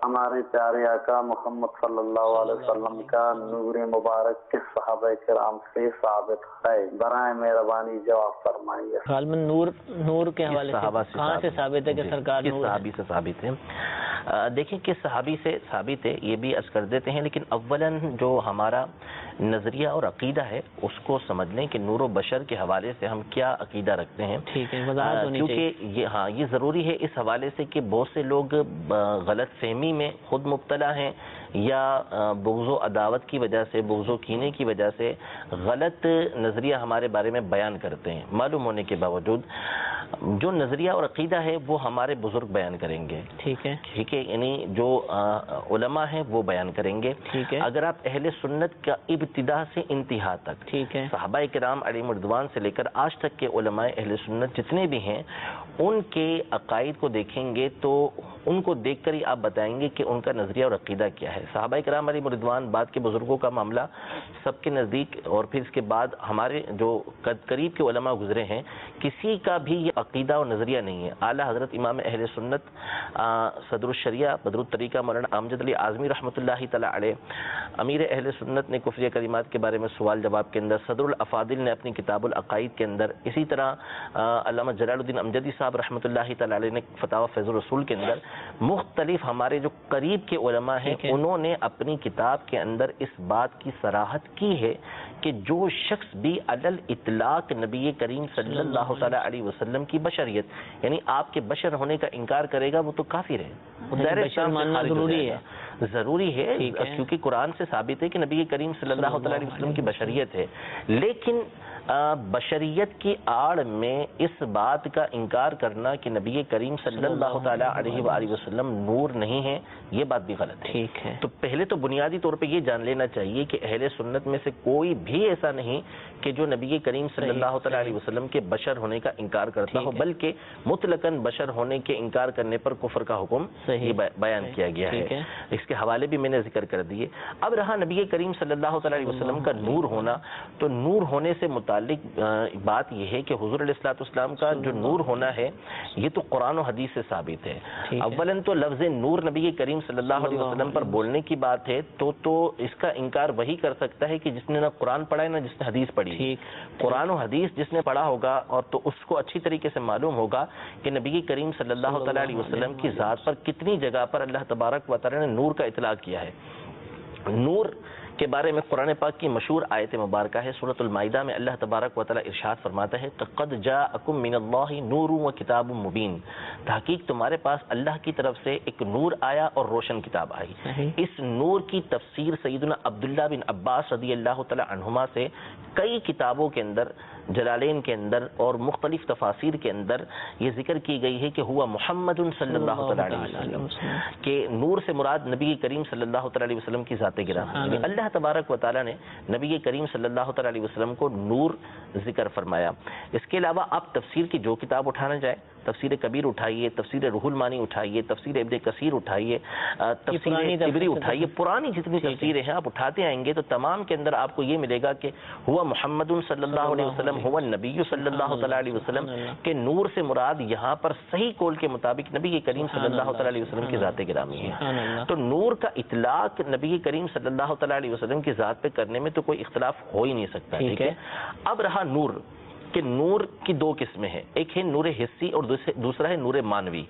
ہمارے پیارے آقا محمد صلی اللہ علیہ وسلم کا نور مبارک کس صحابہ کرام سے ثابت ہے؟ برائے مہربانی جواب فرمائیے۔ غالباً نور کے حوالے سے کہاں سے ثابت ہے کہ سرکار کس صحابی سے ثابت ہے؟ دیکھیں کس صحابی سے ثابت ہے یہ بھی عرض کر دیتے ہیں، لیکن اولاً جو ہمارا نظریہ اور عقیدہ ہے اس کو سمجھ لیں کہ نور و بشر کے حوالے سے ہم کیا عقیدہ رکھتے ہیں۔ ٹھیک ہے، وضاحت ہونی چاہیے کیونکہ یہ ضروری ہے اس حوالے سے کہ بہت سے لوگ غلط فہمی میں خود مبتلا ہیں یا بغض و عداوت کی وجہ سے، بغض و کینے کی وجہ سے غلط نظریہ ہمارے بارے میں بیان کرتے ہیں، معلوم ہونے کے باوجود جو نظریہ اور عقیدہ ہے وہ ہمارے بزرگ بیان کریں گے۔ ٹھیک ہے، یعنی جو علماء ہیں وہ بیان کریں گے۔ ٹھیک ہے، اگر آپ اہل سنت کا ابتدا سے انتہا تک، ٹھیک ہے، صحابہ کرام علیہم رضوان سے لے کر آج تک کے علماء اہل سنت جتنے بھی ہیں ان کے عقائد کو دیکھیں گے تو ان کو دیکھ کر ہی آپ بتائیں گے کہ ان کا نظریہ اور عقیدہ کیا ہے۔ صحابہ کرام علیہم رضوان بعد کے بزرگوں کا معاملہ سب کے نزدیک، اور پھر اس کے بعد ہمارے جو قریب کے علماء گزرے ہیں کسی کا بھی یہ عقیدہ اور نظریہ نہیں ہے۔ اعلیٰ حضرت امام اہل سنت صدر الشریعہ بدر الطریقہ مولانا امجد علی اعظمی رحمۃ اللہ تعالی علیہ، امیر اہل سنت نے کفریہ کلمات کے بارے میں سوال جواب کے اندر، صدر الافاضل نے اپنی کتاب العقائد کے اندر، اسی طرح علامہ جلال الدین امجدی صاحب رحمۃ اللہ تعالی علیہ نے فتاوی فیض الرسول کے اندر، مختلف ہمارے جو قریب کے علماء ہیں انہوں نے اپنی کتاب کے اندر اس بات کی صراحت کی ہے کہ جو شخص بھی علی الاطلاق نبی کریم صلی اللہ تعالی علیہ وسلم کی بشریت یعنی آپ کے بشر ہونے کا انکار کرے گا وہ تو کافر ہے، بشر ماننا ضروری ہے کیونکہ قرآن سے ثابت ہے کہ نبی کریم صلی اللہ تعالی علیہ وسلم کی بشریت ہے، لیکن بشریت کی آڑ میں اس بات کا انکار کرنا کہ نبی کریم صلی اللہ تعالی علیہ وآلہ وسلم نور نہیں ہے، یہ بات بھی غلط ہے۔ ٹھیک ہے، تو پہلے تو بنیادی طور پہ یہ جان لینا چاہیے کہ اہل سنت میں سے کوئی بھی ایسا نہیں کہ جو نبی کریم صلی اللہ تعالی علیہ وسلم کے بشر ہونے کا انکار کرتا ہو، بلکہ مطلقاً بشر ہونے کے انکار کرنے پر کفر کا حکم بیان کیا گیا ہے۔ اس کے حوالے بھی میں نے ذکر کر دیے۔ اب رہا نبی کریم صلی اللہ تعالی علیہ وسلم کا نور ہونا، تو نور ہونے سے متعلق بات یہ ہے کہ حضور علیہ الصلوۃ والسلام کا جو نور ہونا ہے یہ تو قرآن و حدیث سے ثابت ہے۔ اولاً تو لفظ نور نبی کریم صلی اللہ علیہ وسلم پر بولنے کی بات ہے تو اس کا انکار وہی کر سکتا ہے کہ جس نے نہ قرآن پڑھا ہے نہ جس نے حدیث پڑھی۔ قرآن و حدیث جس نے پڑھا ہوگا اور تو اس کو اچھی طریقے سے معلوم ہوگا کہ نبی کریم صلی اللہ تعالی علیہ وسلم کی ذات پر کتنی جگہ پر اللہ تبارک و تعالی نے نور کا اطلاق کیا ہے۔ نور کے بارے میں قرآن پاک کی مشہور آیت مبارکہ ہے، سورۃ المائدہ میں اللہ تبارک و تعالی ارشاد فرماتا ہے قد جاءکم من اللہ نور و کتاب مبین، تحقیق تمہارے پاس اللہ کی طرف سے ایک نور آیا اور روشن کتاب آئی۔ اس نور کی تفسیر سیدنا عبداللہ بن عباس رضی اللہ تعالی عنہما سے کئی کتابوں کے اندر، جلالین کے اندر اور مختلف تفاسیر کے اندر یہ ذکر کی گئی ہے کہ ہوا محمد صلی اللہ تعالی علیہ وسلم، کہ نور سے مراد نبی کریم صلی اللہ تعالی علیہ وسلم کی ذات گرامی۔ اللہ تبارک و تعالی نے نبی کریم صلی اللہ تعالی علیہ وسلم کو نور ذکر فرمایا۔ اس کے علاوہ آپ تفسیر کی جو کتاب اٹھانا جائے، تفسیر کبیر اٹھائیے، تفسیر روح المانی اٹھائیے، تفسیر ابن کثیر اٹھائیے، تفسیر طبری اٹھائیے، پرانی جتنی تفسیریں ہیں آپ اٹھاتے آئیں گے تو تمام کے اندر آپ کو یہ ملے گا کہ ہوا محمد صلی اللہ علیہ وسلم، ہوا نبی صلی اللہ تعالی علیہ وسلم، کہ نور سے مراد یہاں پر صحیح قول کے مطابق نبی کریم صلی اللہ تعالی علیہ وسلم کی ذات گرامی ہے۔ تو نور کا اطلاق نبی کریم صلی اللہ تعالی علیہ وسلم کی ذات پہ کرنے میں تو کوئی اختلاف ہو ہی نہیں سکتا، ٹھیک ہے۔ اب رہا نور، کہ نور کی دو قسمیں ہیں، ایک ہے نور حسی اور دوسرا ہے نور مانوی۔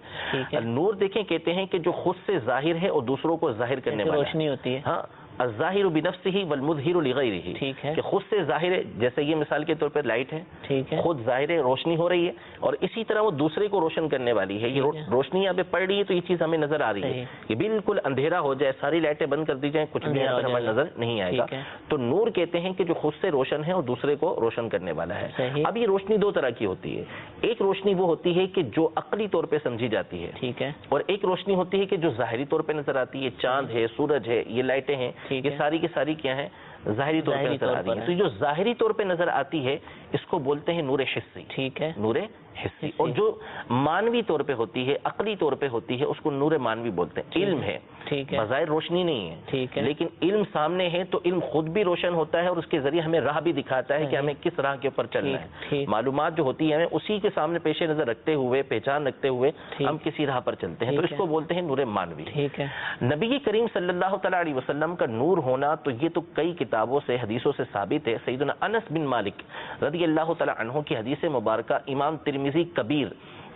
نور دیکھیں کہتے ہیں کہ جو خود سے ظاہر ہے اور دوسروں کو ظاہر کرنے والا روشنی ہوتی ہے، ہاں، الظاہر بنفسہ والمظہر لغیرہ، ٹھیک ہے، کہ خود سے ظاہر ہے، جیسے یہ مثال کے طور پر لائٹ ہے، ٹھیک ہے، خود ظاہر ہے، روشنی ہو رہی ہے، اور اسی طرح وہ دوسرے کو روشن کرنے والی ہے۔ یہ روشنی یہاں پہ پڑ رہی ہے تو یہ چیز ہمیں نظر آ رہی ہے، یہ بالکل اندھیرا ہو جائے، ساری لائٹیں بند کر دی جائیں، کچھ بھی یہاں پر ہمیں نظر نہیں آئے گا۔ تو نور کہتے ہیں کہ جو خود سے روشن ہے اور دوسرے کو روشن کرنے والا ہے۔ اب یہ روشنی دو طرح کی ہوتی ہے، ایک روشنی وہ ہوتی ہے کہ جو عقلی طور پہ سمجھی جاتی ہے، ٹھیک ہے، اور ایک روشنی ہوتی ہے کہ جو ظاہری طور پہ نظر آتی ہے، چاند ہے، سورج ہے، یہ لائٹیں ہیں، یہ ساری کی ساری کیا ہیں، ظاہری طور پہ نظر آ رہی ہے. تو جو ظاہری طور پہ نظر آتی ہے اس کو بولتے ہیں نور حسی. ٹھیک ہے, نور حسی. اور جو مانوی طور پہ ہوتی ہے, عقلی طور پہ ہوتی ہے, اس کو نور مانوی بولتے ہیں. علم ہے, ٹھیک ہے, بظاہر روشنی نہیں ہے, ٹھیک ہے, لیکن علم سامنے ہے تو علم خود بھی روشن ہوتا ہے اور اس کے ذریعے ہمیں راہ بھی دکھاتا ہے کہ ہمیں کس راہ کے اوپر چلنا ہے. معلومات جو ہوتی ہے ہمیں اسی کے سامنے پیش نظر رکھتے ہوئے, پہچان رکھتے ہوئے ہم کسی راہ پر چلتے ہیں. تو اس کو بولتے ہیں نور مانوی. ٹھیک ہے. نبی کریم صلی اللہ تعالیٰ علیہ وسلم کا نور ہونا تو یہ تو کئی کتابوں سے, حدیثوں سے ثابت ہے. سیدنا انس بن مالک رضی اللہ تعالیٰ عنہ کی حدیث مبارکہ امام ترمذی کبیر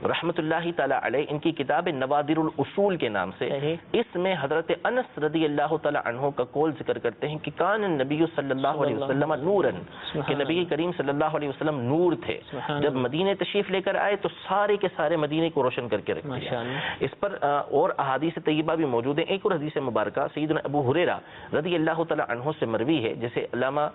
رحمت اللہ تعالیٰ علیہ ان کی کتاب نوادر الاصول کے نام سے, اس میں حضرت انس رضی اللہ تعالیٰ عنہ کا قول ذکر کرتے ہیں کہ کان النبی صلی اللہ علیہ وسلم نوراً, کہ نبی کریم صلی اللہ علیہ وسلم نور تھے. جب مدینہ تشریف لے کر آئے تو سارے کے سارے مدینے کو روشن کر کے رکھ دیا. اس پر اور احادیث طیبہ بھی موجود ہیں. ایک اور حدیث مبارکہ سیدنا ابو ہریرہ رضی اللہ تعالیٰ عنہ سے مروی ہے, جسے علامہ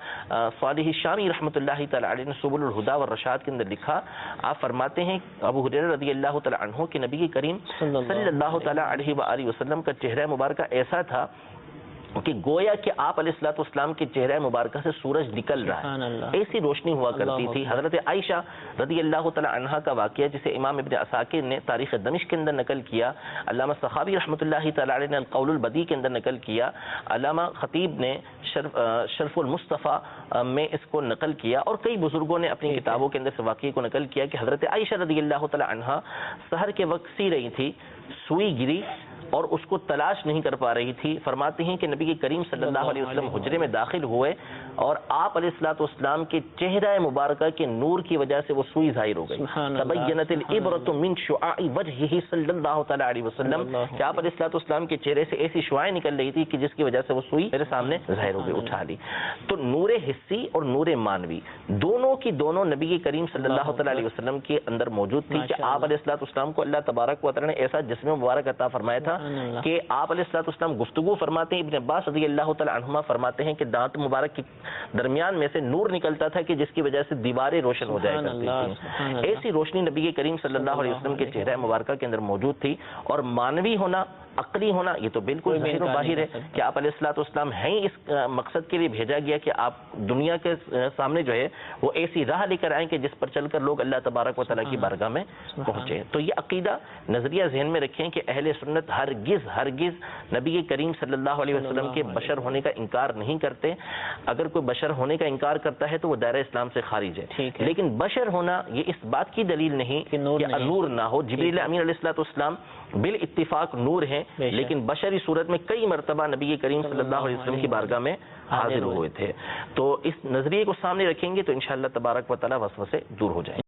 صالح شامی رحمت اللہ تعالیٰ علیہ نے سبل الہدی والرشاد کے اندر لکھا. آپ فرماتے ہیں ابو ہریرہ رضی اللہ تعالیٰ عنہ کہ نبی کریم صلی اللہ تعالیٰ علیہ وآلہ وسلم کا چہرہ مبارکہ ایسا تھا کہ گویا کہ آپ علیہ الصلوۃ والسلام کے چہرہ مبارکہ سے سورج نکل رہا ہے, ایسی روشنی ہوا کرتی تھی. حضرت عائشہ رضی اللہ تعالی عنہا کا واقعہ جسے امام ابن عساکر نے تاریخ دمشق کے اندر نقل کیا, علامہ سخاوی رحمۃ اللہ تعالی علیہ نے القول البدیع کے اندر نقل کیا, علامہ خطیب نے شرف المصطفیٰ میں اس کو نقل کیا, اور کئی بزرگوں نے اپنی کتابوں کے اندر سے واقعے کو نقل کیا کہ حضرت عائشہ رضی اللہ تعالی عنہا سحر کے وقت سی رہی تھی, سوئی گری اور اس کو تلاش نہیں کر پا رہی تھی. فرماتی ہیں کہ نبی کریم صلی اللہ علیہ وسلم حجرے میں داخل ہوئے اور آپ علیہ الصلوۃ والسلام کے چہرہ مبارکہ کے نور کی وجہ سے وہ سوئی ظاہر ہو گئی. تبینت العبرۃ من شعاع وجهہ صلی اللہ تعالی علیہ وسلم, کہ آپ علیہ الصلوۃ والسلام کے چہرے سے ایسی شعاعیں نکل رہی تھی کہ جس کی وجہ سے وہ سوئی میرے سامنے ظاہر ہو گئی, اٹھا لی. تو نور حسی اور نور مانوی دونوں کی دونوں نبی کریم صلی اللہ تعالی علیہ وسلم کے اندر موجود تھی کہ آپ علیہ الصلوۃ والسلام کو اللہ تبارک و تعالی نے ایسا جسم مبارک عطا فرمایا تھا کہ آپ علیہ الصلوۃ والسلام گفتگو فرماتے ہیں. ابن عباس رضی اللہ تعالی عنہما فرماتے ہیں کہ دانت مبارک کے درمیان میں سے نور نکلتا تھا کہ جس کی وجہ سے دیواریں روشن ہو جایا کرتی تھیں. ایسی روشنی نبی کریم صلی اللہ علیہ وسلم کے چہرہ مبارکہ کے اندر موجود تھی. اور مانوی ہونا, عقلی ہونا, یہ تو بالکل ظاہر و باہر ہے کہ آپ علیہ الصلوۃ والسلام ہیں اس مقصد کے لیے بھیجا گیا کہ آپ دنیا کے سامنے جو ہے وہ ایسی راہ لے کر آئیں کہ جس پر چل کر لوگ اللہ تبارک و تعالیٰ کی بارگاہ میں پہنچے. تو یہ عقیدہ نظریہ ذہن میں رکھیں کہ اہل سنت ہرگز نبی کریم صلی اللہ علیہ وسلم کے بشر ہونے کا انکار نہیں کرتے. اگر کوئی بشر ہونے کا انکار کرتا ہے تو وہ دائرہ اسلام سے خارج ہے, لیکن بشر ہونا یہ اس بات کی دلیل نہیں کہ نور نہ ہو. جبریل امین علیہ الصلوۃ والسلام بالاتفاق نور ہیں, لیکن بشری صورت میں کئی مرتبہ نبی کریم صلی اللہ علیہ وسلم کی بارگاہ میں حاضر ہوئے تھے. تو اس نظریے کو سامنے رکھیں گے تو انشاءاللہ تبارک و تعالی وسوسے دور ہو جائیں.